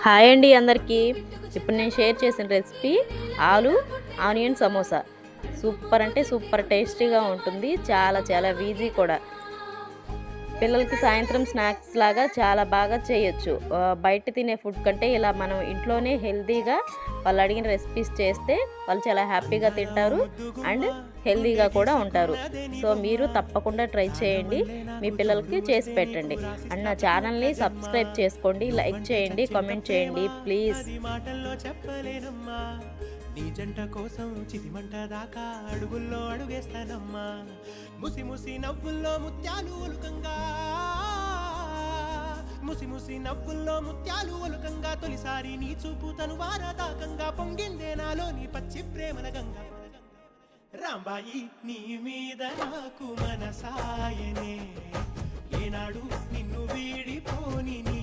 Hi అండి అందరికీ. ఇప్పుడు నేను షేర్ చేసిన రెసిపీ ఆలు ఆనియన్ సమోసా. సూపర్ అంటే సూపర్ టేస్టీగా ఉంటుంది. చాలా చాలా ఈజీ కూడా. పిల్లలకి సాయంత్రం స్నాక్స్ లాగా చాలా బాగా చేయొచ్చు. బయట తినే ఫుడ్ కంటే ఇలా మనం ఇంట్లోనే హెల్తీగా వాళ్ళు అడిగిన రెసిపీస్ చేస్తే వాళ్ళు చాలా హ్యాపీగా తింటారు అండ్ హెల్తీగా కూడా ఉంటారు. సో మీరు తప్పకుండా ట్రై చేయండి, మీ పిల్లలకి చేసి పెట్టండి. అండ్ నా ఛానల్ని సబ్స్క్రైబ్ చేసుకోండి, లైక్ చేయండి, కామెంట్ చేయండి ప్లీజ్. నీ జంట కోసం చితిమంట దాకా అడుగుల్లో అడుగేస్తానమ్మా. ముసి ముసి నవ్వుల్లో ముత్యాలు ఒలుకంగా, ముసి ముసి నవ్వుల్లో ముత్యాలు ఒలుకంగా, తొలిసారి నీ చూపు తను వారదాకంగా పొంగిందే నాలో నీ పచ్చి ప్రేమల గంగా. రాంబాయి నీ మీద నాకు మనసాయనే, ఏనాడు నిన్ను వీడిపోని నీ